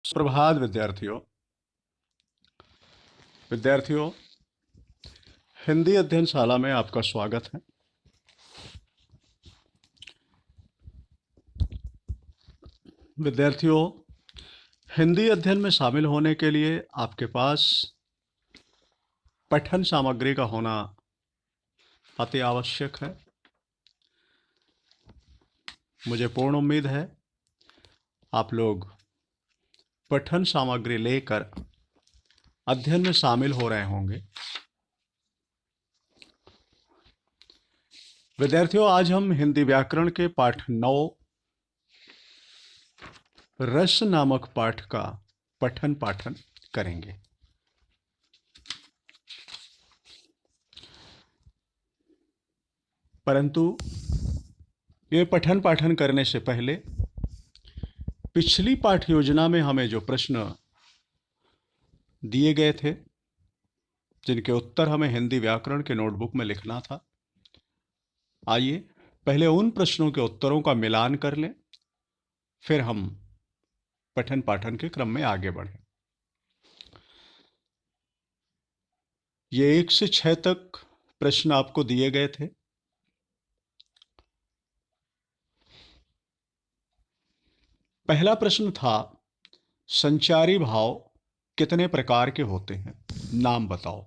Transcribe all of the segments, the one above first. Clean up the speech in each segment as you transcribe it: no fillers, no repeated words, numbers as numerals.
सुप्रभात विद्यार्थियों, हिंदी अध्ययन शाला में आपका स्वागत है। विद्यार्थियों, हिंदी अध्ययन में शामिल होने के लिए आपके पास पठन सामग्री का होना अति आवश्यक है। मुझे पूर्ण उम्मीद है आप लोग पठन सामग्री लेकर अध्ययन में शामिल हो रहे होंगे। विद्यार्थियों, आज हम हिंदी व्याकरण के पाठ 9 रस नामक पाठ का पठन पाठन करेंगे। परंतु ये पठन पाठन करने से पहले पिछली पाठ योजना में हमें जो प्रश्न दिए गए थे, जिनके उत्तर हमें हिंदी व्याकरण के नोटबुक में लिखना था, आइए पहले उन प्रश्नों के उत्तरों का मिलान कर लें, फिर हम पठन पाठन के क्रम में आगे बढ़ें। ये 1 से 6 तक प्रश्न आपको दिए गए थे। पहला प्रश्न था, संचारी भाव कितने प्रकार के होते हैं, नाम बताओ।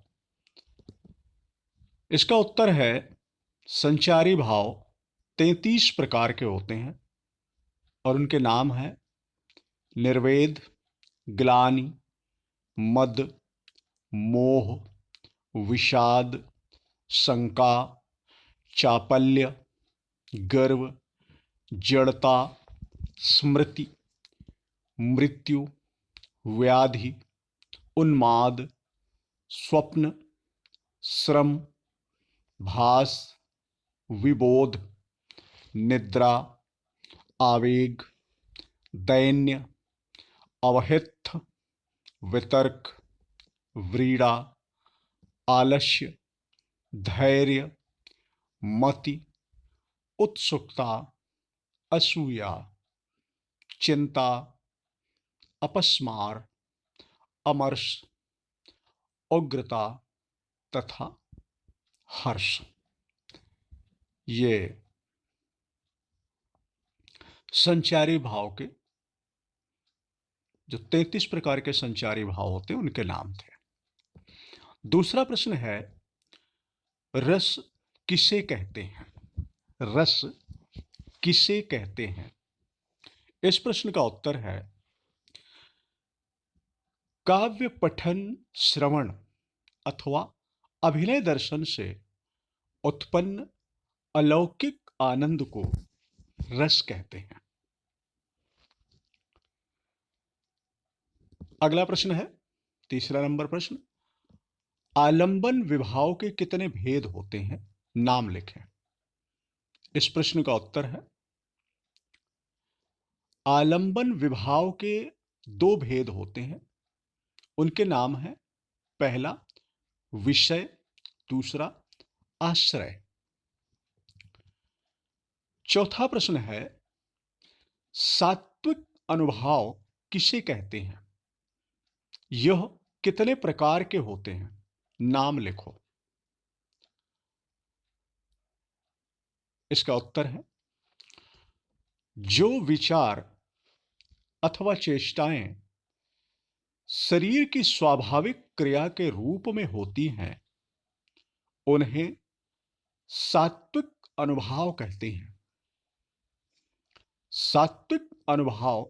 इसका उत्तर है, संचारी भाव 33 प्रकार के होते हैं और उनके नाम हैं निर्वेद, ग्लानि, मद, मोह, विषाद, शंका, चापल्य, गर्व, जड़ता, स्मृति, मृत्यु, व्याधि, उन्माद, स्वप्न, श्रम, भास, विबोध, निद्रा, आवेग, दैन्य, अवहित, वितर्क, व्रीड़ा, आलस्य, धैर्य, मति, उत्सुकता, असूया, चिंता, अपस्मार, अमर्ष, उग्रता तथा हर्ष। ये संचारी भाव के जो 33 प्रकार के संचारी भाव होते हैं, उनके नाम थे। दूसरा प्रश्न है, रस किसे कहते हैं? रस किसे कहते हैं? इस प्रश्न का उत्तर है, काव्य पठन, श्रवण अथवा अभिनय दर्शन से उत्पन्न अलौकिक आनंद को रस कहते हैं। अगला प्रश्न है, तीसरा नंबर प्रश्न, आलंबन विभाव के कितने भेद होते हैं, नाम लिखें। इस प्रश्न का उत्तर है, आलंबन विभाव के 2 भेद होते हैं। उनके नाम हैं, पहला विषय, दूसरा आश्रय। चौथा प्रश्न है, सात्विक अनुभाव किसे कहते हैं? यह कितने प्रकार के होते हैं, नाम लिखो। इसका उत्तर है, जो विचार अथवा चेष्टाएं शरीर की स्वाभाविक क्रिया के रूप में होती हैं, उन्हें सात्विक अनुभाव कहते हैं। सात्विक अनुभाव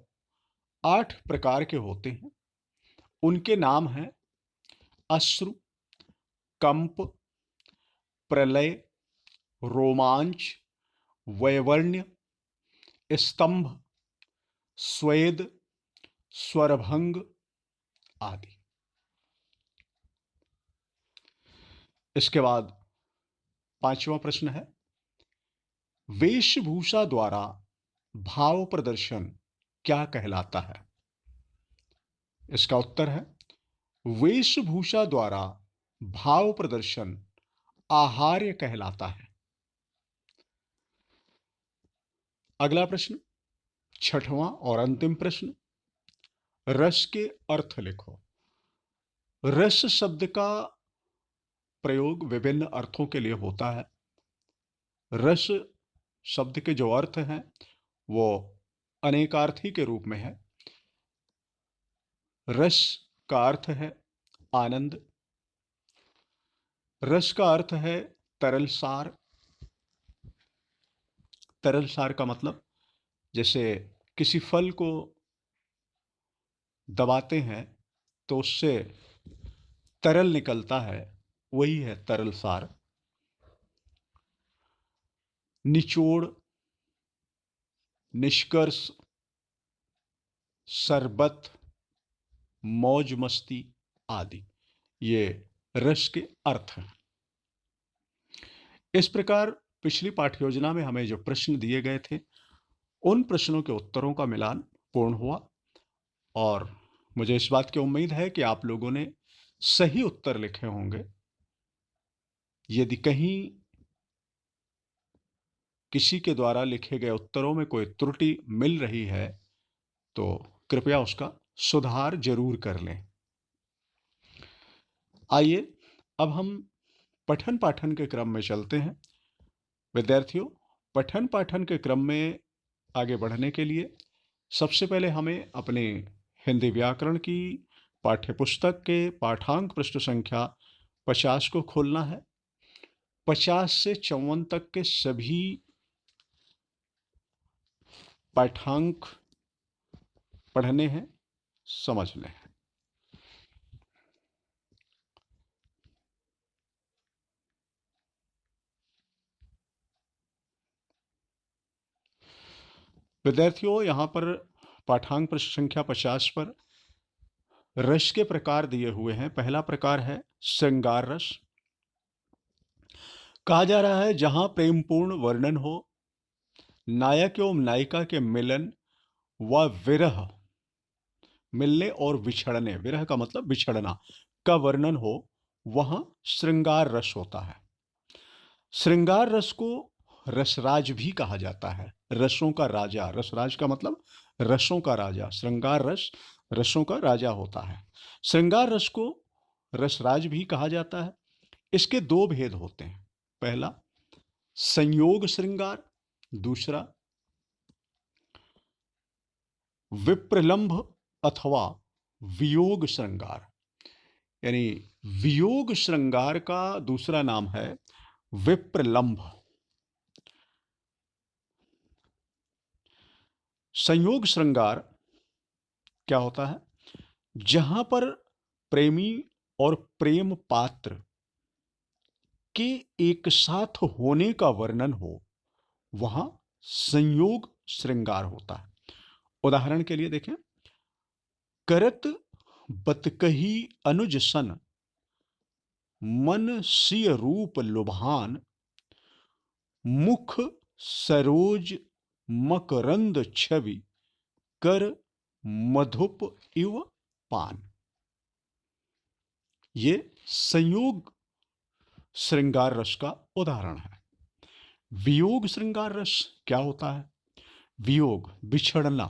8 प्रकार के होते हैं। उनके नाम हैं, अश्रु, कंप, प्रलय, रोमांच, वैवर्ण्य, स्तंभ, स्वेद, स्वरभंग आदि। इसके बाद 5वां प्रश्न है, वेशभूषा द्वारा भाव प्रदर्शन क्या कहलाता है? इसका उत्तर है, वेशभूषा द्वारा भाव प्रदर्शन आहार्य कहलाता है। अगला प्रश्न, 6वां और अंतिम प्रश्न, रस के अर्थ लिखो। रस शब्द का प्रयोग विभिन्न अर्थों के लिए होता है। रस शब्द के जो अर्थ हैं वो अनेकार्थी के रूप में है। रस का अर्थ है आनंद। रस का अर्थ है तरल सार। तरल सार का मतलब जैसे किसी फल को दबाते हैं तो उससे तरल निकलता है, वही है तरल सार। निचोड़, निष्कर्ष, शरबत, मौज मस्ती आदि ये रस के अर्थ हैं। इस प्रकार पिछली पाठ्य योजना में हमें जो प्रश्न दिए गए थे उन प्रश्नों के उत्तरों का मिलान पूर्ण हुआ और मुझे इस बात की उम्मीद है कि आप लोगों ने सही उत्तर लिखे होंगे। यदि कहीं किसी के द्वारा लिखे गए उत्तरों में कोई त्रुटि मिल रही है तो कृपया उसका सुधार जरूर कर लें। आइए अब हम पठन पाठन के क्रम में चलते हैं। विद्यार्थियों, पठन पाठन के क्रम में आगे बढ़ने के लिए सबसे पहले हमें अपने हिंदी व्याकरण की पाठ्यपुस्तक के पाठांक पृष्ठ संख्या 50 को खोलना है। 50 से 54 तक के सभी पाठांक पढ़ने हैं, समझ लें। विद्यार्थियों, यहाँ पर पाठांक पृष्ठ संख्या 50 पर रस के प्रकार दिए हुए हैं। पहला प्रकार है श्रृंगार रस। कहा जा रहा है जहां प्रेमपूर्ण वर्णन हो, नायक एवं नायिका के मिलन व विरह, मिलने और विछड़ने, विरह का मतलब विछड़ना का वर्णन हो, वहां श्रृंगार रस होता है। श्रृंगार रस को रसराज भी कहा जाता है। रसों का राजा, रसराज का मतलब रसों का राजा। श्रृंगार रस रसों का राजा होता है। श्रृंगार रस को रसराज भी कहा जाता है। इसके दो भेद होते हैं। पहला संयोग श्रृंगार, दूसरा विप्रलंभ अथवा वियोग श्रृंगार। यानी वियोग श्रृंगार का दूसरा नाम है विप्रलंभ। संयोग श्रृंगार क्या होता है? जहां पर प्रेमी और प्रेम पात्र के एक साथ होने का वर्णन हो, वहां संयोग श्रृंगार होता है। उदाहरण के लिए देखें, करत बतकही अनुज सन, मन सिय रूप लुभान, मुख सरोज मकरंद छवि, कर मधुप इव पान। ये संयोग श्रृंगार रस का उदाहरण है। वियोग श्रृंगार रस क्या होता है? वियोग, बिछड़ना।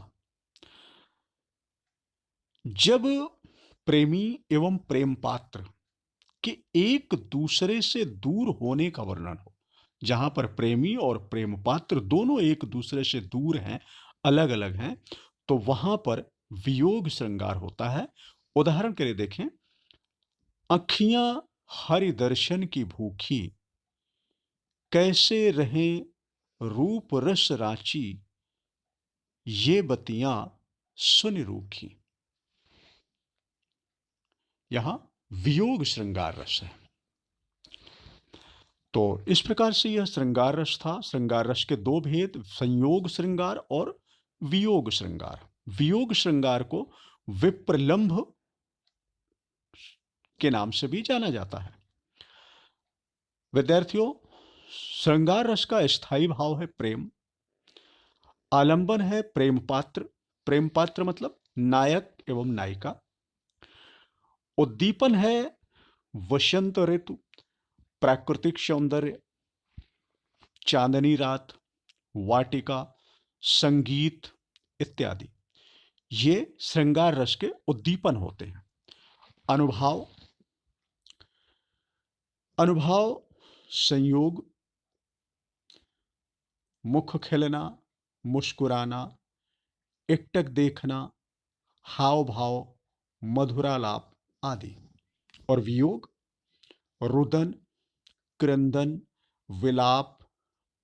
जब प्रेमी एवं प्रेम पात्र के एक दूसरे से दूर होने का वर्णन हो, जहां पर प्रेमी और प्रेम पात्र दोनों एक दूसरे से दूर हैं, अलग अलग हैं, तो वहां पर वियोग श्रृंगार होता है। उदाहरण के लिए देखें, अखियां हरि दर्शन की भूखी, कैसे रहें रूप रस रांची, ये बतियां सुन रूखी। यहां वियोग श्रृंगार रस है। तो इस प्रकार से यह श्रृंगार रस था। श्रृंगार रस के दो भेद, संयोग श्रृंगार और वियोग श्रृंगार। वियोग श्रृंगार को विप्रलंभ के नाम से भी जाना जाता है। विद्यार्थियों, श्रृंगार रस का स्थायी भाव है प्रेम। आलंबन है प्रेम पात्र। प्रेम पात्र मतलब नायक एवं नायिका। उद्दीपन है वसंत ऋतु, प्राकृतिक सौंदर्य, चांदनी रात, वाटिका, संगीत इत्यादि। ये श्रृंगार रस के उद्दीपन होते हैं। अनुभाव, अनुभव, संयोग, मुख खिलना, मुस्कुराना, एकटक देखना, हाव भाव, मधुरालाप आदि। और वियोग, रुदन, क्रंदन, विलाप,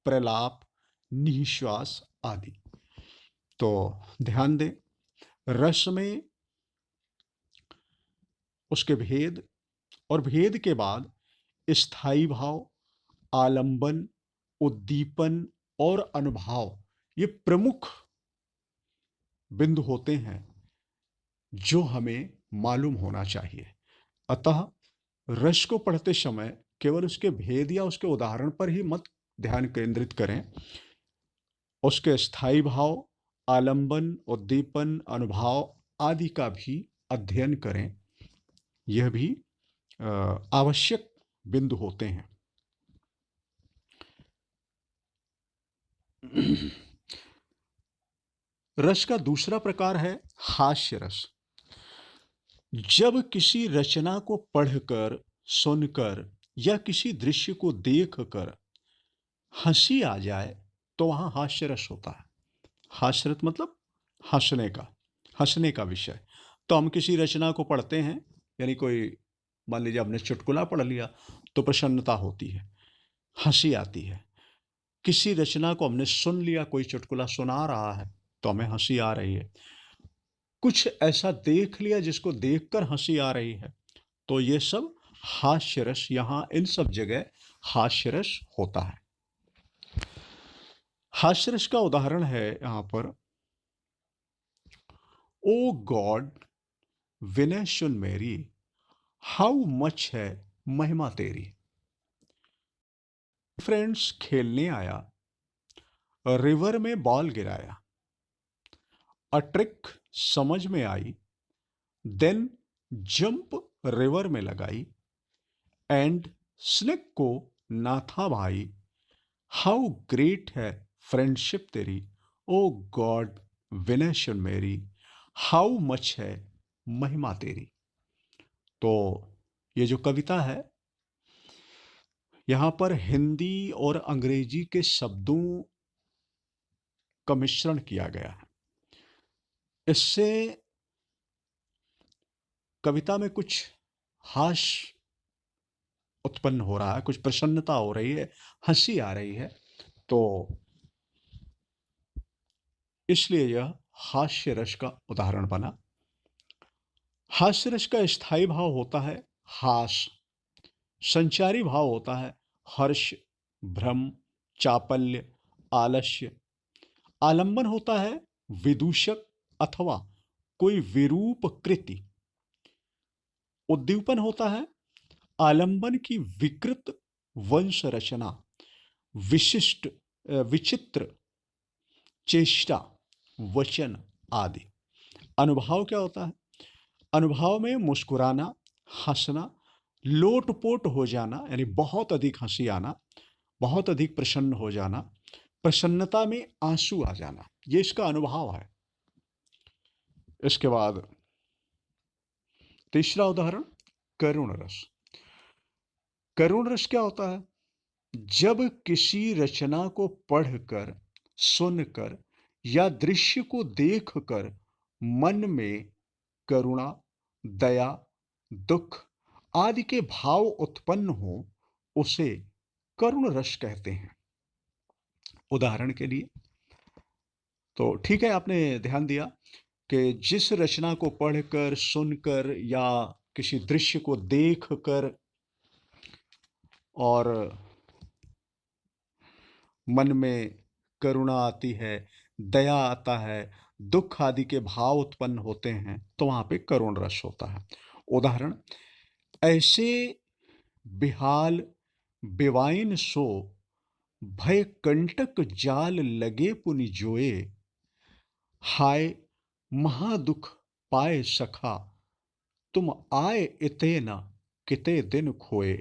प्रलाप, निःश्वास आदि। तो ध्यान दें, रस में उसके भेद और भेद के बाद स्थायी भाव, आलंबन, उद्दीपन और अनुभाव, ये प्रमुख बिंदु होते हैं जो हमें मालूम होना चाहिए। अतः रस को पढ़ते समय केवल उसके भेद या उसके उदाहरण पर ही मत ध्यान केंद्रित करें, उसके स्थायी भाव, आलंबन, उद्दीपन, अनुभाव आदि का भी अध्ययन करें। यह भी आवश्यक बिंदु होते हैं। रस का दूसरा प्रकार है हास्य रस। जब किसी रचना को पढ़कर, सुनकर या किसी दृश्य को देखकर हंसी आ जाए तो वहां हास्य रस होता है। हास्य रस मतलब हंसने का विषय। तो हम किसी रचना को पढ़ते हैं, यानी कोई, मान लीजिए आपने चुटकुला पढ़ लिया तो प्रसन्नता होती है, हंसी आती है। किसी रचना को हमने सुन लिया, कोई चुटकुला सुना रहा है तो हमें हंसी आ रही है। कुछ ऐसा देख लिया जिसको देखकर हंसी आ रही है, तो ये सब हास्य रस, यहां इन सब जगह हास्य रस होता है। हास्य रस का उदाहरण है यहां पर, ओ गॉड विनय सुन मेरी, हाउ मच है महिमा तेरी। फ्रेंड्स खेलने आया, रिवर में बॉल गिराया, अ ट्रिक समझ में आई, देन जंप रिवर में लगाई, एंड स्नेक को ना था भाई, हाउ ग्रेट है फ्रेंडशिप तेरी, ओ गॉड विनय सुन मेरी, हाउ मच है महिमा तेरी। तो ये जो कविता है, यहाँ पर हिंदी और अंग्रेजी के शब्दों का मिश्रण किया गया है। इससे कविता में कुछ हास्य उत्पन्न हो रहा है, कुछ प्रसन्नता हो रही है, हंसी आ रही है, तो इसलिए यह हास्य रस का उदाहरण बना। हास्य रस का स्थायी भाव होता है हास, संचारी भाव होता है हर्ष, भ्रम, चापल्य, आलस्य। आलंबन होता है विदूषक अथवा कोई विरूप कृति। उद्दीपन होता है आलंबन की विकृत वंश रचना, विशिष्ट विचित्र चेष्टा, वचन आदि। अनुभाव क्या होता है? अनुभाव में मुस्कुराना, हंसना, लोटपोट हो जाना, यानी बहुत अधिक हंसी आना, बहुत अधिक प्रसन्न हो जाना, प्रसन्नता में आंसू आ जाना, ये इसका अनुभव है। इसके बाद तीसरा उदाहरण करुण रस। करुण रस क्या होता है? जब किसी रचना को पढ़कर, सुनकर या दृश्य को देखकर मन में करुणा, दया, दुख आदि के भाव उत्पन्न हो, उसे करुण रस कहते हैं। उदाहरण के लिए, तो ठीक है, आपने ध्यान दिया कि जिस रचना को पढ़कर, सुनकर या किसी दृश्य को देखकर और मन में करुणा आती है, दया आता है, दुख आदि के भाव उत्पन्न होते हैं, तो वहां पे करुण रस होता है। उदाहरण, ऐसे बिहाल बेवाइन सो, भय कंटक जाल लगे पुनि जोए, हाय महादुख पाए सखा, तुम आए इते न किते दिन खोए।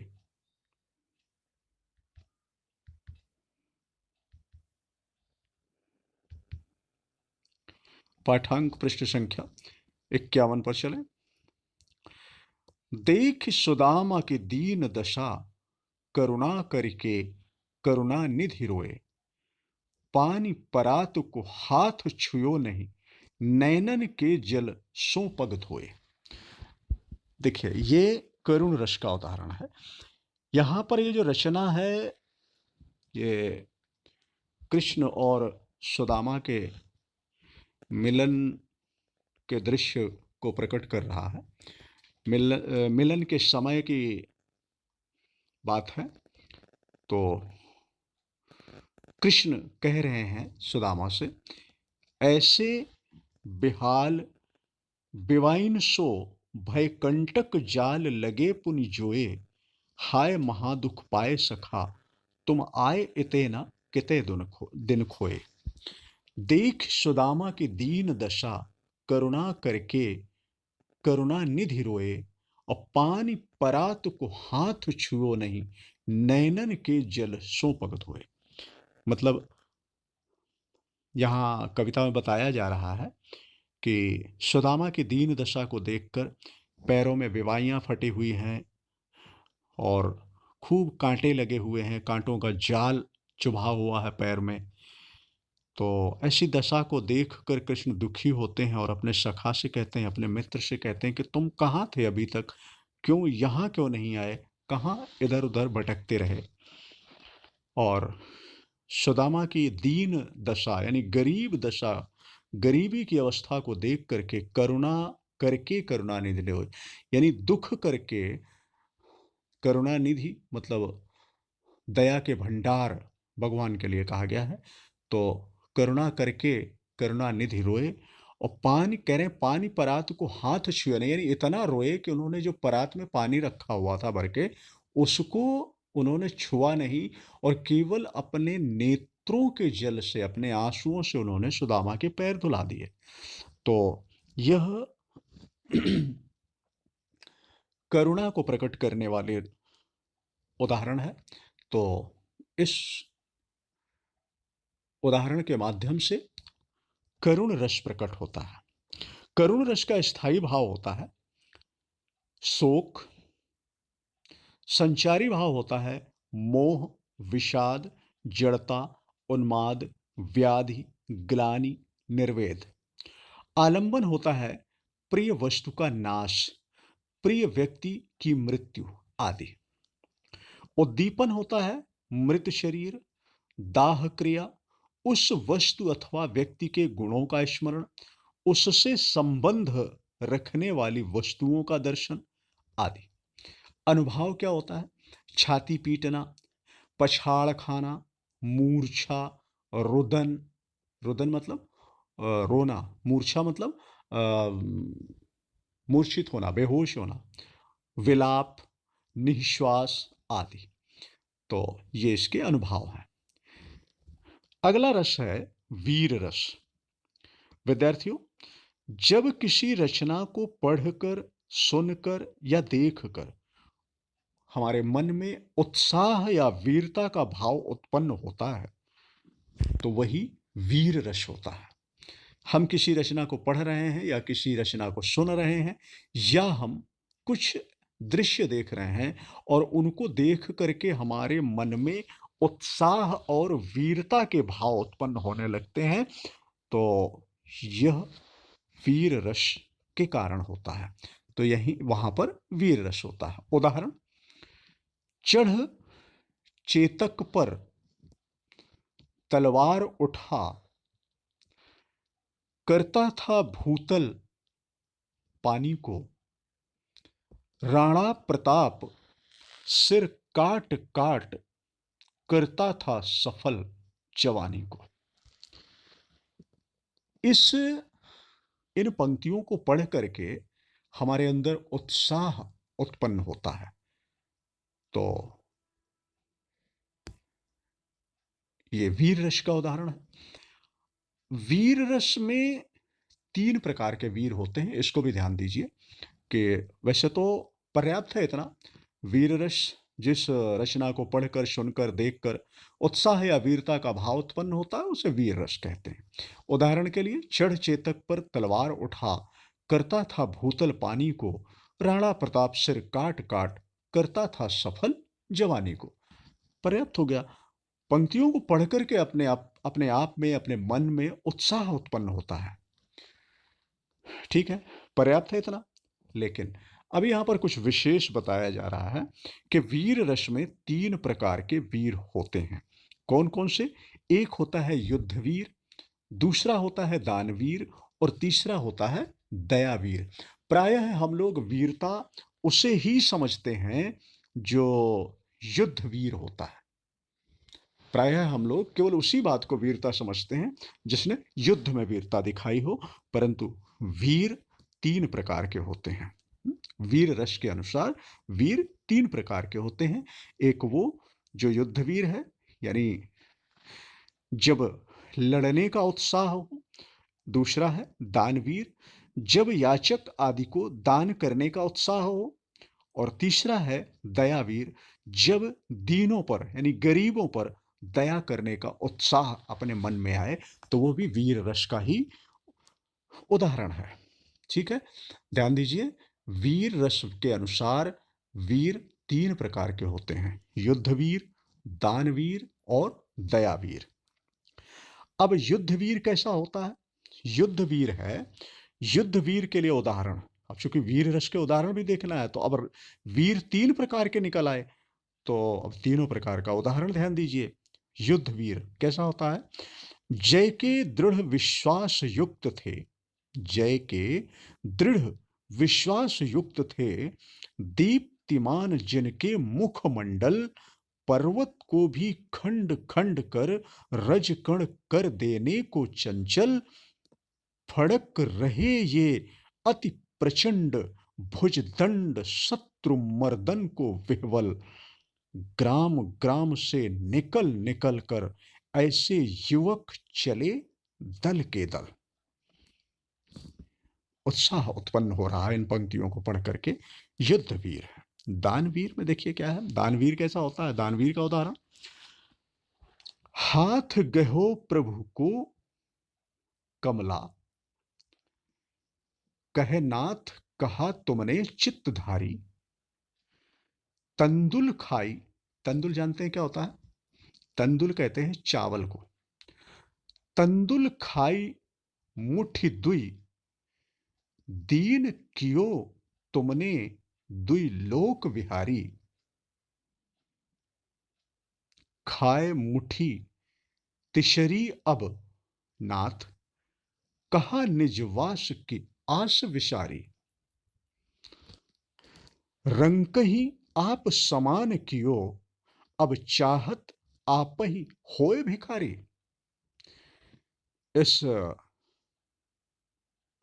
पाठांक पृष्ठ संख्या 51 पर चलें। देख सुदामा की दीन दशा, करुणा करके करुणा निधि रोए। पानी परात को हाथ छुयो नहीं, नैनन के जल सो पग धोए। देखिए, ये करुण रस का उदाहरण है। यहां पर ये जो रचना है, ये कृष्ण और सुदामा के मिलन के दृश्य को प्रकट कर रहा है। मिलन के समय की बात है। तो कृष्ण कह रहे हैं सुदामा से, ऐसे बेहाल बेवाइन सो भय कंटक जाल लगे पुनि जोए। हाय महादुख पाए सखा, तुम आए इते न किते दिन खोए। देख सुदामा की दीन दशा, करुणा करके करुणा निधि रोए। और पानी परात को हाथ छुओ नहीं, नैनन के जल सो पग धोए। मतलब यहाँ कविता में बताया जा रहा है कि सुदामा की दीन दशा को देखकर पैरों में विवाइयाँ फटी हुई हैं और खूब कांटे लगे हुए हैं, कांटों का जाल चुभा हुआ है पैर में। तो ऐसी दशा को देखकर कृष्ण दुखी होते हैं और अपने सखा से कहते हैं, अपने मित्र से कहते हैं कि तुम कहाँ थे अभी तक, क्यों यहाँ क्यों नहीं आए, कहाँ इधर उधर भटकते रहे। और सुदामा की दीन दशा यानी गरीब दशा, गरीबी की अवस्था को देख करके करुणा निधि हो, यानी दुख करके करुणा निधि मतलब दया के भंडार भगवान के लिए कहा गया है। तो करुणा करके करुणा निधि रोए। और पानी कह रहे हैं, पानी परात को हाथ छुए नहीं, यानी इतना रोए कि उन्होंने जो परात में पानी रखा हुआ था भर के, उसको उन्होंने छुआ नहीं और केवल अपने नेत्रों के जल से, अपने आंसुओं से उन्होंने सुदामा के पैर धुला दिए। तो यह करुणा को प्रकट करने वाले उदाहरण है। तो इस उदाहरण के माध्यम से करुण रस प्रकट होता है। करुण रस का स्थायी भाव होता है शोक, संचारी भाव होता है मोह, विषाद, जड़ता, उन्माद, व्याधि, ग्लानि, निर्वेद। आलंबन होता है प्रिय वस्तु का नाश, प्रिय व्यक्ति की मृत्यु आदि। उद्दीपन होता है मृत शरीर, दाह क्रिया, उस वस्तु अथवा व्यक्ति के गुणों का स्मरण, उससे संबंध रखने वाली वस्तुओं का दर्शन आदि। अनुभव क्या होता है? छाती पीटना, पछाड़ खाना, मूर्छा, रुदन, रुदन मतलब रोना, मूर्छा मतलब मूर्छित होना, बेहोश होना, विलाप, निश्वास आदि। तो ये इसके अनुभव हैं। अगला रस है वीर रस। विद्यार्थियों, जब किसी रचना को पढ़कर, सुनकर या देखकर हमारे मन में उत्साह या वीरता का भाव उत्पन्न होता है, तो वही वीर रस होता है। हम किसी रचना को पढ़ रहे हैं या किसी रचना को सुन रहे हैं, या हम कुछ दृश्य देख रहे हैं और उनको देख करके हमारे मन में उत्साह और वीरता के भाव उत्पन्न होने लगते हैं, तो यह वीर रस के कारण होता है। तो यही वहां पर वीर रस होता है। उदाहरण, चढ़ चेतक पर तलवार उठा, करता था भूतल पानी को। राणा प्रताप सिर काट काट, करता था सफल जवानी को। इन पंक्तियों को पढ़ करके हमारे अंदर उत्साह उत्पन्न होता है। तो ये वीर रस का उदाहरण है। वीर रस में 3 प्रकार के वीर होते हैं, इसको भी ध्यान दीजिए कि वैसे तो पर्याप्त है इतना। वीर रस जिस रचना को पढ़कर, सुनकर, देखकर उत्साह या वीरता का भाव उत्पन्न होता है, उसे वीर रस कहते हैं। उदाहरण के लिए, चढ़ चेतक पर तलवार उठा करता था भूतल पानी को, राणा प्रताप सिर काट काट करता था सफल जवानी को। पर्याप्त हो गया। पंक्तियों को पढ़ करके अपने आप में, अपने मन में उत्साह उत्पन्न होता है। ठीक है, पर्याप्त है इतना। लेकिन अभी यहां पर कुछ विशेष बताया जा रहा है कि वीर रस में 3 प्रकार के वीर होते हैं। कौन कौन से? एक होता है युद्धवीर, दूसरा होता है दानवीर, और तीसरा होता है दयावीर। प्रायः हम लोग वीरता उसे ही समझते हैं जो युद्धवीर होता है। प्रायः हम लोग केवल उसी बात को वीरता समझते हैं जिसने युद्ध में वीरता दिखाई हो, परंतु वीर 3 प्रकार के होते हैं। वीर रस के अनुसार वीर 3 प्रकार के होते हैं। एक वो जो युद्धवीर है, यानी जब लड़ने का उत्साह हो। दूसरा है दानवीर, जब याचक आदि को दान करने का उत्साह हो। और तीसरा है दयावीर, जब दीनों पर यानी गरीबों पर दया करने का उत्साह अपने मन में आए, तो वो भी वीर रस का ही उदाहरण है। ठीक है, ध्यान दीजिए, वीर रस के अनुसार वीर 3 प्रकार के होते हैं: युद्धवीर, दानवीर और दयावीर। अब युद्धवीर कैसा होता है? युद्धवीर है, युद्धवीर के लिए उदाहरण, अब चूंकि वीर रस के उदाहरण भी देखना है, तो अब वीर 3 प्रकार के निकल आए, तो अब तीनों प्रकार का उदाहरण ध्यान दीजिए। युद्धवीर कैसा होता है? जय के दृढ़ विश्वास युक्त थे, जय के दृढ़ विश्वास युक्त थे, दीप्तिमान जिनके मुखमंडल, पर्वत को भी खंड खंड कर रज कण कर देने को चंचल, फड़क रहे ये अति प्रचंड भुजदंड शत्रु मर्दन को विह्वल, ग्राम ग्राम से निकल निकल कर ऐसे युवक चले दल के दल। उत्साह उत्पन्न हो रहा है इन पंक्तियों को पढ़ करके। युद्धवीर है। दानवीर में देखिए क्या है, दानवीर कैसा होता है? दानवीर का उदाहरण, हाथ गहो प्रभु को कमला, कहे नाथ कहा तुमने चित्तधारी, तंदुल खाई, तंदुल जानते हैं क्या होता है? तंदुल कहते हैं चावल को। तंदुल खाई मुट्ठी दुई, दीन कियो तुमने दुई लोक विहारी, खाए मुट्ठी तिशरी अब नाथ, कहा निजवास की आस विसारी, रंक ही आप समान कियो, अब चाहत आप ही होए भिखारी।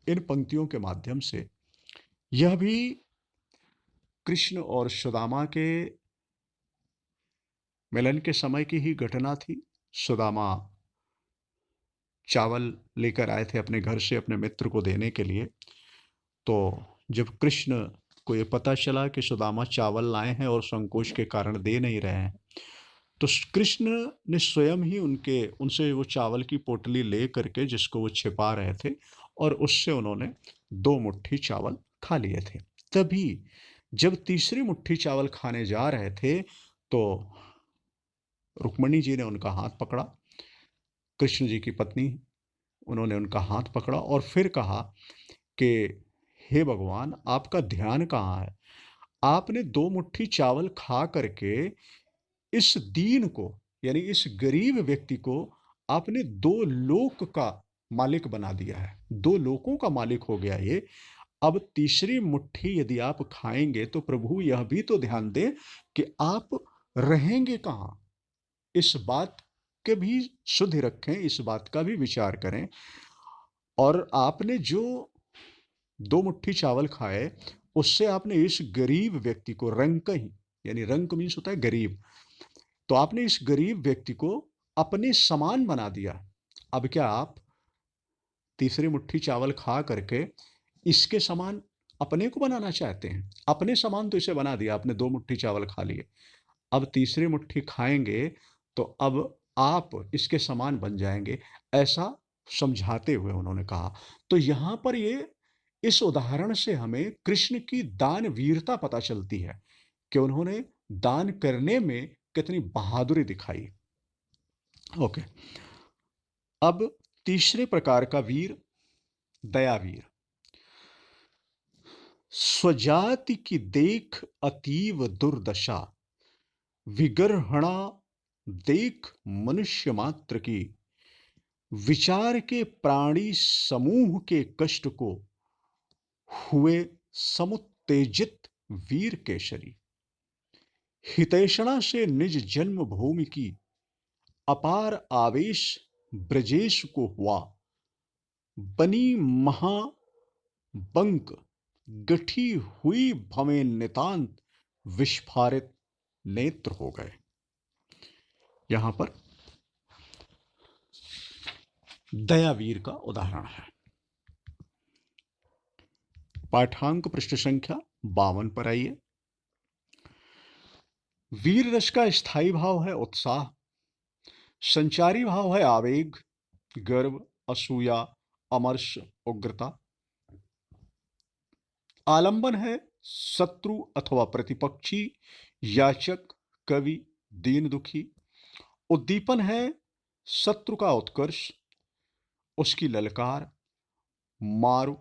इन पंक्तियों के माध्यम से यह भी कृष्ण और सुदामा के मिलन के समय की ही घटना थी। सुदामा चावल लेकर आए थे अपने घर से अपने मित्र को देने के लिए। तो जब कृष्ण को ये पता चला कि सुदामा चावल लाए हैं और संकोच के कारण दे नहीं रहे हैं, तो कृष्ण ने स्वयं ही उनसे वो चावल की पोटली ले करके, जिसको वो छिपा रहे थे, और उससे उन्होंने 2 मुट्ठी चावल खा लिए थे। तभी जब तीसरी मुट्ठी चावल खाने जा रहे थे, तो रुक्मिणी जी ने उनका हाथ पकड़ा, कृष्ण जी की पत्नी, उन्होंने उनका हाथ पकड़ा और फिर कहा कि हे भगवान, आपका ध्यान कहाँ है? आपने 2 मुट्ठी चावल खा करके इस दीन को, यानी इस गरीब व्यक्ति को, आपने 2 लोक का मालिक बना दिया है, 2 लोकों का मालिक हो गया ये। अब तीसरी मुट्ठी यदि आप खाएंगे तो प्रभु यह भी तो ध्यान दें कि आप रहेंगे कहाँ। इस बात के भी शुद्धि रखें, इस बात का भी विचार करें। और आपने जो 2 मुट्ठी चावल खाए, उससे आपने इस गरीब व्यक्ति को, रंक ही यानी रंक मीन्स होता है गरीब, तो आपने इस गरीब व्यक्ति को अपने समान बना दिया। अब क्या आप तीसरी मुट्ठी चावल खा करके इसके समान अपने को बनाना चाहते हैं? अपने समान तो इसे बना दिया, आपने 2 मुट्ठी चावल खा लिए। अब तीसरी मुट्ठी खाएंगे तो अब आप इसके समान बन जाएंगे, ऐसा समझाते हुए उन्होंने कहा। तो यहाँ पर ये इस उदाहरण से हमें कृष्ण की दान वीरता पता चलती है कि उन्होंने दान करने में कितनी बहादुरी दिखाई। ओके, अब तीसरे प्रकार का वीर दयावीर। स्वजाति की देख अतीव दुर्दशा, विगर्हणा देख मनुष्य मात्र की, विचार के प्राणी समूह के कष्ट को हुए समुत्तेजित वीर केशरी। हितैषणा से निज जन्म भूमि की अपार आवेश ब्रजेश को हुआ, बनी महाबंक गठी हुई भवें नितांत, विस्फारित नेत्र हो गए। यहां पर दयावीर का उदाहरण है। पाठांक पृष्ठ संख्या 52 पर आइए। वीर रस का स्थायी भाव है उत्साह, संचारी भाव है आवेग, गर्व, असूया, अमर्ष, उग्रता। आलंबन है शत्रु अथवा प्रतिपक्षी, याचक, कवि, दीन दुखी। उद्दीपन है शत्रु का उत्कर्ष, उसकी ललकार, मारु।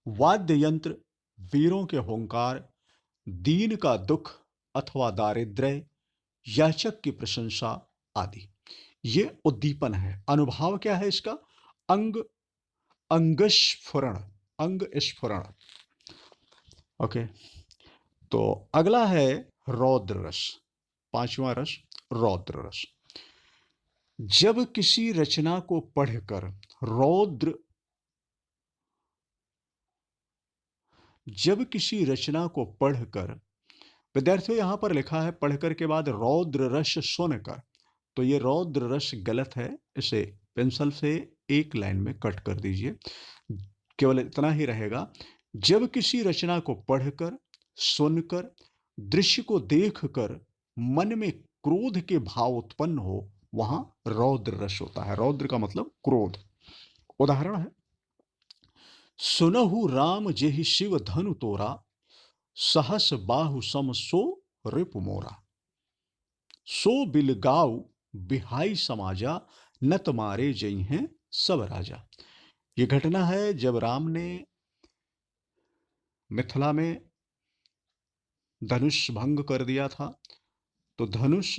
वाद्य यंत्र वीरों के होंकार, दीन का दुख अथवा दारिद्र्य, याचक की प्रशंसा आदि। ये उद्दीपन है। अनुभाव क्या है इसका? अंगस्फुरण, अंग स्फुरण। ओके, तो अगला है रौद्र रस, पांचवा रस रौद्र रस। जब किसी रचना को पढ़कर रौद्र जब किसी रचना को पढ़कर, विद्यार्थियों यहां पर लिखा है पढ़कर के बाद रौद्र रस सुनकर, तो ये रौद्र रस गलत है, इसे पेंसिल से एक लाइन में कट कर दीजिए, केवल इतना ही रहेगा। जब किसी रचना को पढ़कर, सुनकर, दृश्य को देखकर मन में क्रोध के भाव उत्पन्न हो, वहां रौद्र रस होता है। रौद्र का मतलब क्रोध। उदाहरण है, सुनहु राम जेहि शिव धनु तोरा, सहस बाहु सम सो रिपु मोरा, सो बिलगाऊ बिहाई समाजा, नत मारे जई हैं सब राजा। ये घटना है जब राम ने मिथिला में धनुष भंग कर दिया था। तो धनुष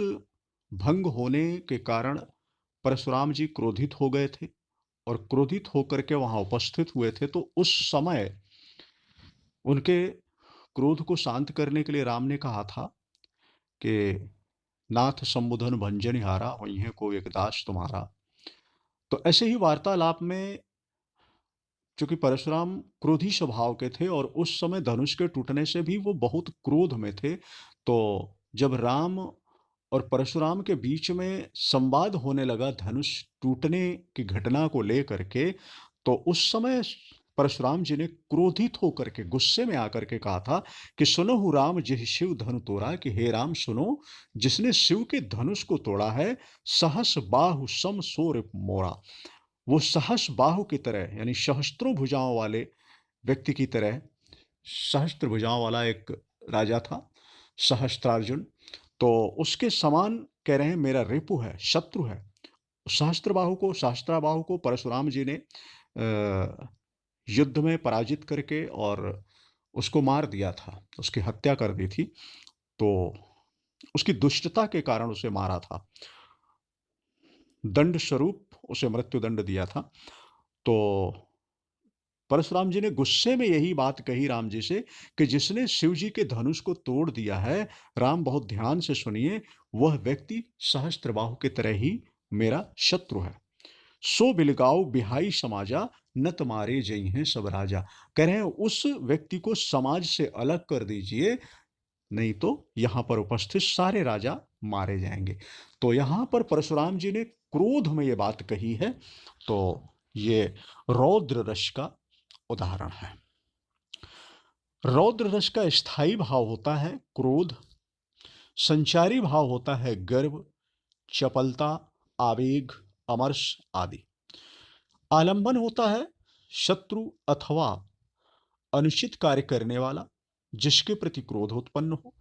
भंग होने के कारण परशुराम जी क्रोधित हो गए थे और क्रोधित होकर के वहां उपस्थित हुए थे। तो उस समय उनके क्रोध को शांत करने के लिए राम ने कहा था कि नाथ संबुधन भंजनिहारा, वही है को एक दास तुम्हारा। तो ऐसे ही वार्तालाप में, चूंकि परशुराम क्रोधी स्वभाव के थे और उस समय धनुष के टूटने से भी वो बहुत क्रोध में थे, तो जब राम और परशुराम के बीच में संवाद होने लगा धनुष टूटने की घटना को लेकर के, तो उस समय परशुराम जी ने क्रोधित होकर के, गुस्से में आकर के कहा था कि सुनो राम जिह शिव धनु तोड़ा, कि हे राम सुनो, जिसने शिव के धनुष को तोड़ा है, सहस बाहु सम सोर मोरा। वो सहस बाहु की तरह, यानी सहस्त्रों भुजाओं वाले व्यक्ति की तरह, सहस्त्र भुजाओं वाला एक राजा था सहस्त्रार्जुन, तो उसके समान कह रहे हैं मेरा रिपु है, शत्रु है। सहस्त्राबाहु को परशुराम जी ने युद्ध में पराजित करके और उसको मार दिया था, उसकी हत्या कर दी थी। तो उसकी दुष्टता के कारण उसे मारा था, दंड स्वरूप उसे मृत्यु दंड दिया था। तो परशुराम जी ने गुस्से में यही बात कही राम जी से कि जिसने शिव जी के धनुष को तोड़ दिया है, राम बहुत ध्यान से सुनिए, वह व्यक्ति सहस्त्रबाहु की तरह ही मेरा शत्रु है। सो बिलगाओ बिहाई समाजा, न तुम्हारे जई हैं सब राजा। कह रहे हैं उस व्यक्ति को समाज से अलग कर दीजिए, नहीं तो यहां पर उपस्थित सारे राजा मारे जाएंगे। तो यहां पर परशुराम जी ने क्रोध में यह बात कही है। तो ये रौद्र रस का उदाहरण है। रौद्र रस का स्थायी भाव होता है क्रोध, संचारी भाव होता है गर्व, चपलता, आवेग, अमर्ष आदि। आलंबन होता है शत्रु अथवा अनुचित कार्य करने वाला, जिसके प्रति क्रोध उत्पन्न हो।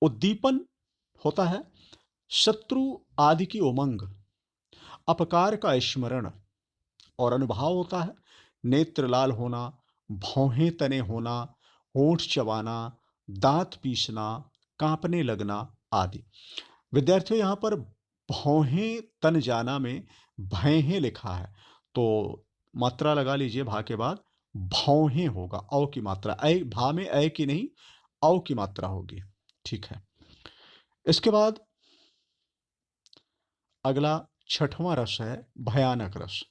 उद्दीपन होता है शत्रु आदि की उमंग, अपकार का स्मरण। और अनुभाव होता है नेत्र लाल होना, भौहें तने होना, होंठ चबाना, दांत पीसना, कांपने लगना आदि। विद्यार्थियों, यहाँ पर भौहें तन जाना में भयें लिखा है, तो मात्रा लगा लीजिए भा के बाद, भौहें होगा, औ की मात्रा, ऐ भा में ऐ की नहीं, औ की मात्रा होगी। ठीक है। इसके बाद अगला छठवां रस है भयानक रस।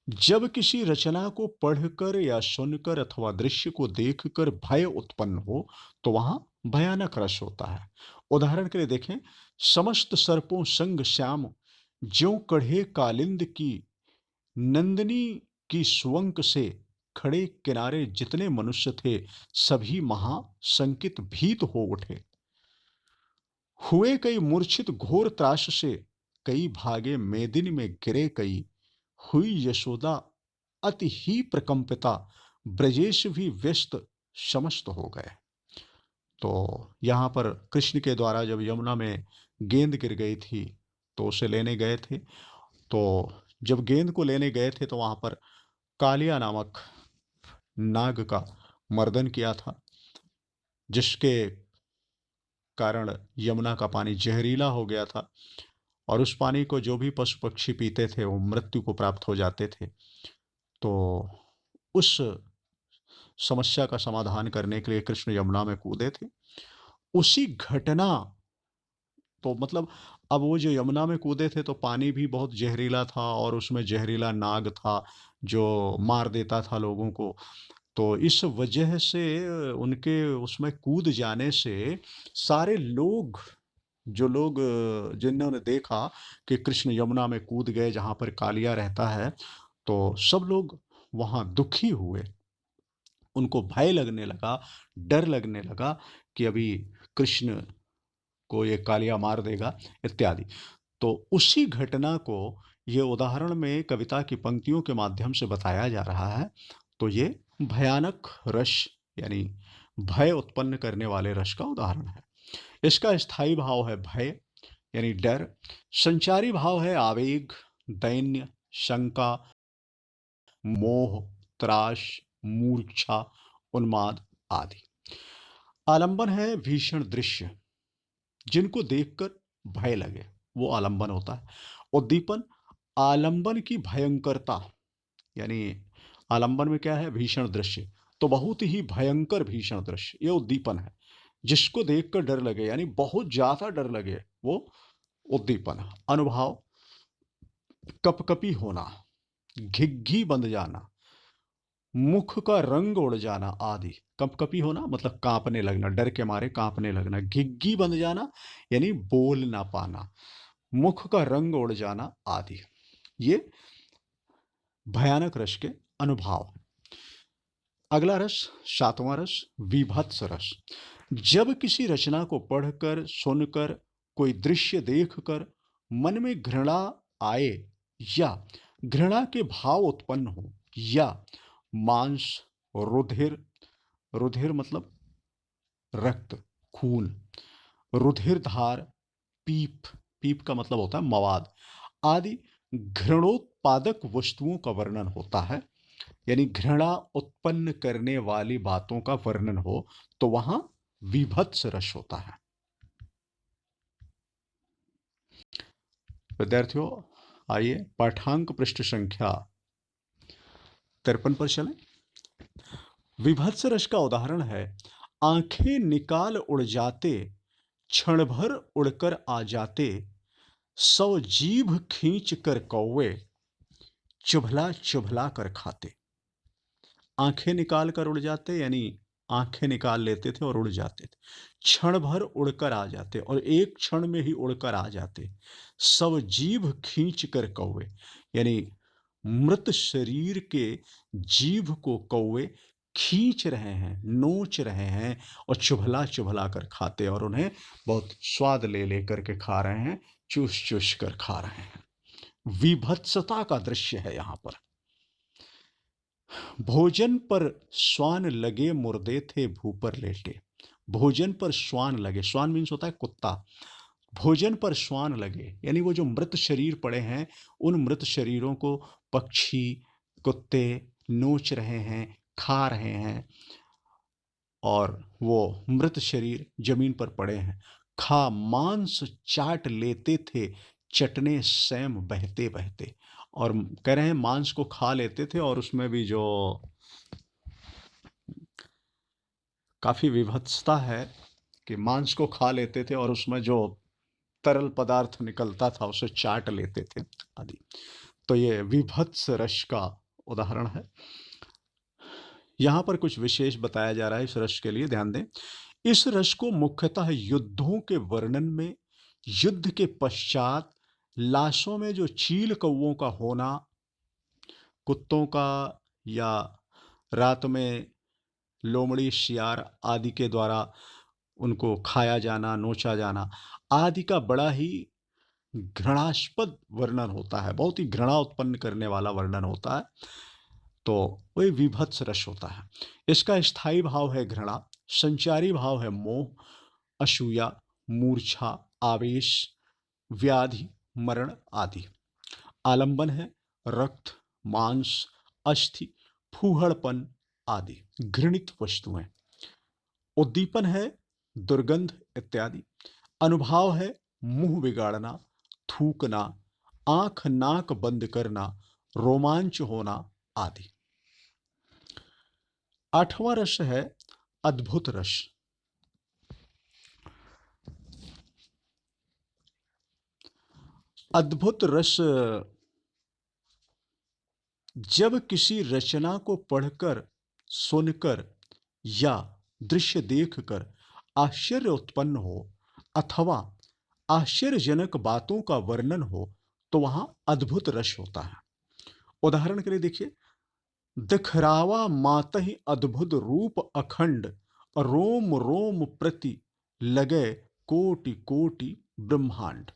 जब किसी रचना को पढ़कर या सुनकर अथवा दृश्य को देखकर भय उत्पन्न हो तो वहां भयानक रस होता है। उदाहरण के लिए देखें, समस्त सर्पों संग श्याम, ज्यों कढ़े कालिंद की नंदिनी की सुवंक से, खड़े किनारे जितने मनुष्य थे सभी महाशंकित भीत हो उठे। हुए कई मूर्छित घोर त्रास से, कई भागे मेदिनी में गिरे कई। हुई यशोदा अति ही प्रकंपिता, ब्रजेश भी व्यस्त समस्त हो गए। तो यहाँ पर कृष्ण के द्वारा जब यमुना में गेंद गिर गई थी तो उसे लेने गए थे। तो जब गेंद को लेने गए थे तो वहाँ पर कालिया नामक नाग का मर्दन किया था, जिसके कारण यमुना का पानी जहरीला हो गया था और उस पानी को जो भी पशु पक्षी पीते थे वो मृत्यु को प्राप्त हो जाते थे। तो उस समस्या का समाधान करने के लिए कृष्ण यमुना में कूदे थे। उसी घटना, तो मतलब अब वो जो यमुना में कूदे थे तो पानी भी बहुत जहरीला था और उसमें जहरीला नाग था जो मार देता था लोगों को। तो इस वजह से उनके उसमें कूद जाने से सारे लोग, जो लोग जिन्होंने देखा कि कृष्ण यमुना में कूद गए जहाँ पर कालिया रहता है, तो सब लोग वहाँ दुखी हुए। उनको भय लगने लगा, डर लगने लगा कि अभी कृष्ण को ये कालिया मार देगा इत्यादि। तो उसी घटना को ये उदाहरण में कविता की पंक्तियों के माध्यम से बताया जा रहा है। तो ये भयानक रस यानी भय उत्पन्न करने वाले रस का उदाहरण है। इसका स्थायी भाव है भय यानी डर, संचारी भाव है आवेग, दैन्य, शंका, मोह, त्रास, मूर्छा, उन्माद आदि। आलंबन है भीषण दृश्य जिनको देखकर भय लगे, वो आलंबन होता है। उद्दीपन आलंबन की भयंकरता, यानी आलंबन में क्या है, भीषण दृश्य, तो बहुत ही भयंकर भीषण दृश्य, ये उद्दीपन है। जिसको देखकर डर लगे यानी बहुत ज्यादा डर लगे, वो उद्दीपन है। अनुभाव कपकपी होना, घिघी बंध जाना, मुख का रंग उड़ जाना आदि। कपकपी होना मतलब कांपने लगना, डर के मारे कांपने लगना। घिघी बन जाना यानी बोल ना पाना, मुख का रंग उड़ जाना आदि। ये भयानक रस के अनुभव। अगला रस, सातवां रस, विभत्स रस। जब किसी रचना को पढ़कर सुनकर कोई दृश्य देखकर मन में घृणा आए या घृणा के भाव उत्पन्न हो, या मांस, रुधिर, रुधिर मतलब रक्त, खून, रुधिर धार, पीप, पीप का मतलब होता है मवाद आदि घृणोत्पादक वस्तुओं का वर्णन होता है, यानी घृणा उत्पन्न करने वाली बातों का वर्णन हो, तो वहां विभत्स रस होता है। विद्यार्थियों, आइए पाठांक पृष्ठ संख्या 53 पर चलें। विभत्स रस का उदाहरण है, आंखें निकाल उड़ जाते, क्षण भर उड़कर आ जाते, सौ जीभ खींच कर कौवे, चुभला चुभला कर खाते। आंखें निकाल कर उड़ जाते यानी आंखें निकाल लेते थे और उड़ जाते थे, क्षण भर उड़कर आ जाते और एक क्षण में ही उड़कर आ जाते। सब जीभ खींच कर कौवे यानी मृत शरीर के जीभ को कौवे खींच रहे हैं, नोच रहे हैं और चुभला चुभला कर खाते, और उन्हें बहुत स्वाद ले लेकर के खा रहे हैं, चूस चूस कर खा रहे हैं। विभत्सता का दृश्य है यहां पर। भोजन पर श्वान लगे, मुर्दे थे भू पर लेटे। भोजन पर श्वान लगे, श्वान मीन्स होता है कुत्ता। भोजन पर श्वान लगे यानी वो जो मृत शरीर पड़े हैं, उन मृत शरीरों को पक्षी, कुत्ते नोच रहे हैं, खा रहे हैं, और वो मृत शरीर जमीन पर पड़े हैं। खा मांस चाट लेते थे, चटने सैम बहते बहते। और कह रहे हैं मांस को खा लेते थे, और उसमें भी जो काफी विभत्सता है कि मांस को खा लेते थे और उसमें जो तरल पदार्थ निकलता था उसे चाट लेते थे आदि। तो ये विभत्स रस का उदाहरण है। यहां पर कुछ विशेष बताया जा रहा है इस रस के लिए, ध्यान दें। इस रस को मुख्यतः युद्धों के वर्णन में, युद्ध के पश्चात लाशों में जो चील कौओं का होना, कुत्तों का, या रात में लोमड़ी, शियार आदि के द्वारा उनको खाया जाना, नोचा जाना आदि का बड़ा ही घृणास्पद वर्णन होता है, बहुत ही घृणा उत्पन्न करने वाला वर्णन होता है। तो वही विभत्स रस होता है। इसका स्थायी भाव है घृणा, संचारी भाव है मोह, असूया, मूर्छा, आवेश, व्याधि, मरण आदि। आलंबन है रक्त, मांस, अस्थि, फूहड़पन आदि घृणित वस्तुएं। उद्दीपन है दुर्गंध इत्यादि। अनुभाव है मुंह बिगाड़ना, थूकना, आंख नाक बंद करना, रोमांच होना आदि। आठवां रस है अद्भुत रस। अद्भुत रस जब किसी रचना को पढ़कर, सुनकर या दृश्य देखकर आश्चर्य उत्पन्न हो, अथवा आश्चर्यजनक बातों का वर्णन हो, तो वहां अद्भुत रस होता है। उदाहरण के लिए देखिए, दिखरावा मातहि अद्भुत रूप अखंड, रोम रोम प्रति लगे कोटि कोटि ब्रह्मांड।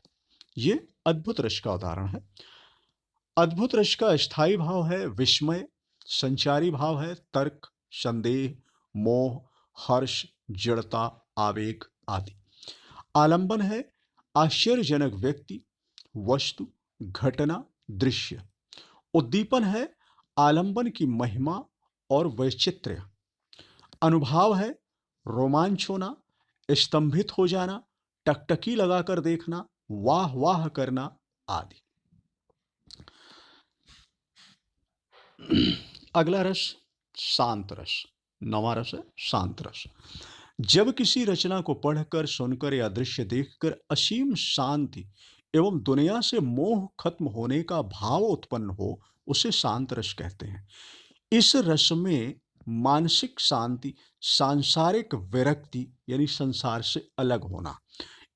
ये अद्भुत रस का उदाहरण है। अद्भुत रस का स्थायी भाव है विस्मय, संचारी भाव है तर्क, संदेह, मोह, हर्ष, जड़ता, आवेग आदि। आलंबन है आश्चर्यजनक व्यक्ति, वस्तु, घटना, दृश्य। उद्दीपन है आलंबन की महिमा और वैचित्र्य। अनुभाव है रोमांच होना, स्तंभित हो जाना, टकटकी लगाकर देखना, वाह वाह करना आदि। अगला रस शांत रस। नवा रस है शांत रस। जब किसी रचना को पढ़कर, सुनकर या दृश्य देखकर असीम शांति एवं दुनिया से मोह खत्म होने का भाव उत्पन्न हो, उसे शांत रस कहते हैं। इस रस में मानसिक शांति, सांसारिक विरक्ति यानी संसार से अलग होना,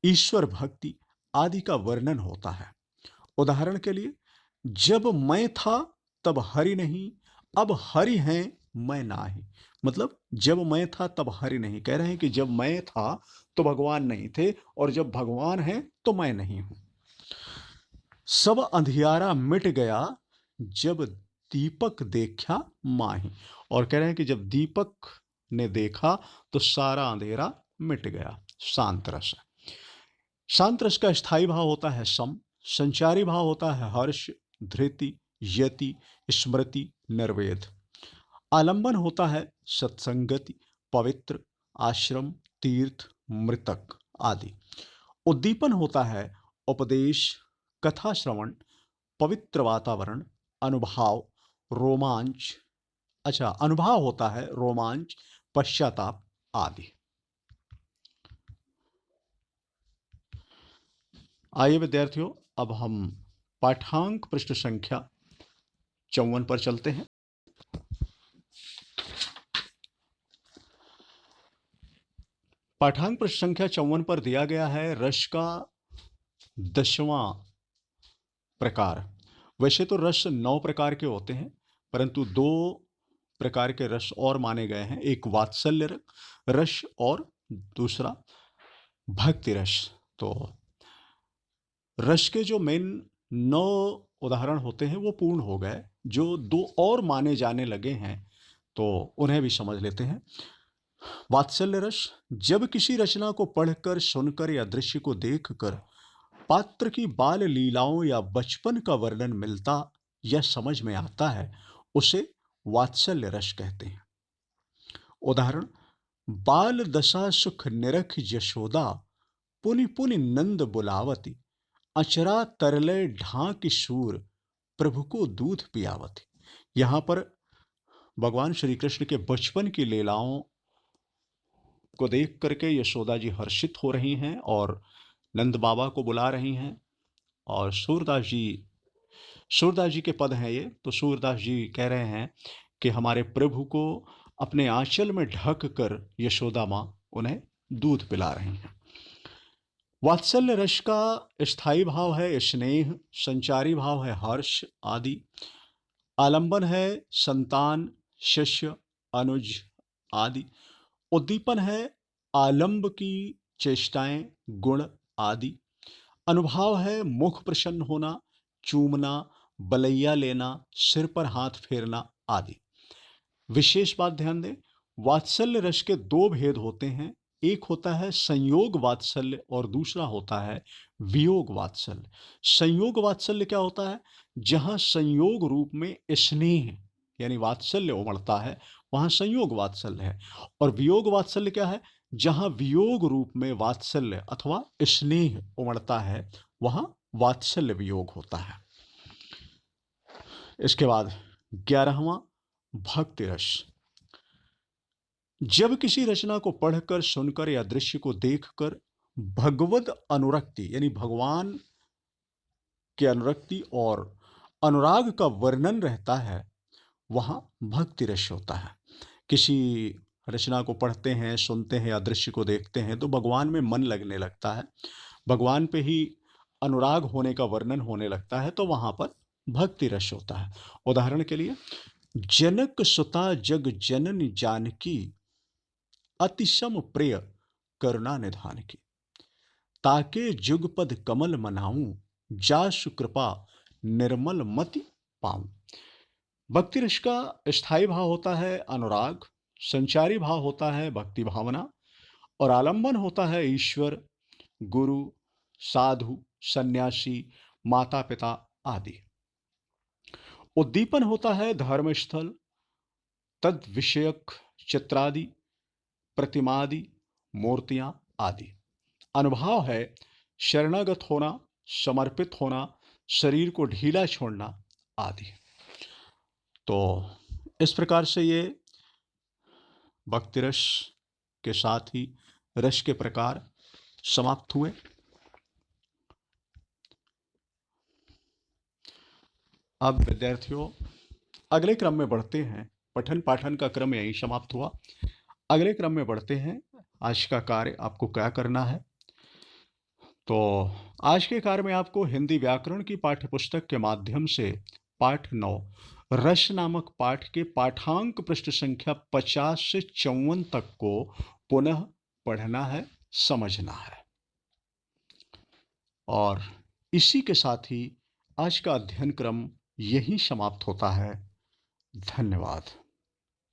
ईश्वर भक्ति आदि का वर्णन होता है। उदाहरण के लिए, जब मैं था तब हरि नहीं, अब हरि हैं मैं नाही। मतलब जब मैं था तब हरि नहीं, कह रहे हैं कि जब मैं था तो भगवान नहीं थे, और जब भगवान हैं तो मैं नहीं हूं। सब अंधियारा मिट गया, जब दीपक देखा माही। और कह रहे हैं कि जब दीपक ने देखा तो सारा अंधेरा मिट गया। शांत रस। शांत रस का स्थायी भाव होता है सम, संचारी भाव होता है हर्ष, धृति, यति, स्मृति, निर्वेद। आलंबन होता है सत्संगति, पवित्र, आश्रम, तीर्थ, मृतक आदि। उद्दीपन होता है उपदेश, कथा श्रवण, पवित्र वातावरण, अनुभाव, रोमांच। अच्छा, अनुभाव होता है रोमांच, पश्चाताप आदि। आइए विद्यार्थियों, अब हम पाठांक पृष्ठ संख्या 54 पर चलते हैं। पाठांक पृष्ठ संख्या 54 पर दिया गया है रस का 10वां प्रकार। वैसे तो रस 9 प्रकार के होते हैं, परंतु 2 प्रकार के रस और माने गए हैं, एक वात्सल्य रस और दूसरा भक्ति रस। तो रस के जो मेन 9 उदाहरण होते हैं वो पूर्ण हो गए। जो 2 और माने जाने लगे हैं तो उन्हें भी समझ लेते हैं। वात्सल्य रस, जब किसी रचना को पढ़कर, सुनकर या दृश्य को देखकर पात्र की बाल लीलाओं या बचपन का वर्णन मिलता या समझ में आता है, उसे वात्सल्य रस कहते हैं। उदाहरण: बाल दशा सुख निरख यशोदा, पुनि पुनि नंद बुलावती, अचरा तरले ढांक सूर, प्रभु को दूध पियावती। यहां पर भगवान श्री कृष्ण के बचपन की लीलाओं को देख करके यशोदा जी हर्षित हो रही हैं और नंद बाबा को बुला रही हैं। और सूरदास जी के पद हैं ये। तो सूरदास जी कह रहे हैं कि हमारे प्रभु को अपने आंचल में ढक कर यशोदा माँ उन्हें दूध पिला रही हैं। वात्सल्य रस का स्थायी भाव है स्नेह, संचारी भाव है हर्ष आदि, आलंबन है संतान, शिष्य, अनुज आदि, उद्दीपन है आलंब की चेष्टाएं, गुण आदि, अनुभाव है मुख प्रसन्न होना, चूमना, बलैया लेना, सिर पर हाथ फेरना आदि। विशेष बात ध्यान दें, वात्सल्य रस के 2 भेद होते हैं। एक होता है संयोग वात्सल्य और दूसरा होता है वियोग वात्सल्य। संयोग वात्सल्य क्या होता है? जहां संयोग रूप में स्नेह यानी वात्सल्य उमड़ता है, वहां संयोग वात्सल्य है। और वियोग वात्सल्य क्या है? जहां वियोग रूप में वात्सल्य अथवा स्नेह उमड़ता है, वहां वात्सल्य वियोग होता है। इसके बाद 11वां भक्ति रस। जब किसी रचना को पढ़कर, सुनकर या दृश्य को देखकर भगवद अनुरक्ति यानी भगवान के अनुरक्ति और अनुराग का वर्णन रहता है, वहां भक्ति रस होता है। किसी रचना को पढ़ते हैं, सुनते हैं या दृश्य को देखते हैं तो भगवान में मन लगने लगता है, भगवान पे ही अनुराग होने का वर्णन होने लगता है, तो वहां पर भक्ति रस होता है। उदाहरण के लिए, जनक सुता जग जननी जानकी, अतिशम प्रिय करुणा निधान की, ताके जुगपद कमल मनाऊं, जासु कृपा निर्मल मति पाऊं। भक्ति रस का स्थायी भाव होता है अनुराग, संचारी भाव होता है भक्ति भावना, और आलंबन होता है ईश्वर, गुरु, साधु, सन्यासी, माता पिता आदि। उद्दीपन होता है धर्मस्थल, तद विषयक चित्रादि, प्रतिमादि, मूर्तियां आदि। अनुभाव है शरणागत होना, समर्पित होना, शरीर को ढीला छोड़ना आदि। तो इस प्रकार से ये भक्ति रस के साथ ही रस के प्रकार समाप्त हुए। अब विद्यार्थियों अगले क्रम में बढ़ते हैं। पठन पाठन का क्रम यही समाप्त हुआ। अगले क्रम में बढ़ते हैं। आज का कार्य आपको क्या करना है? तो आज के कार्य में आपको हिंदी व्याकरण की पाठ्य पुस्तक के माध्यम से पाठ 9 रस नामक पाठ के पाठांक पृष्ठ संख्या 50 से 54 तक को पुनः पढ़ना है, समझना है। और इसी के साथ ही आज का अध्ययन क्रम यही समाप्त होता है। धन्यवाद।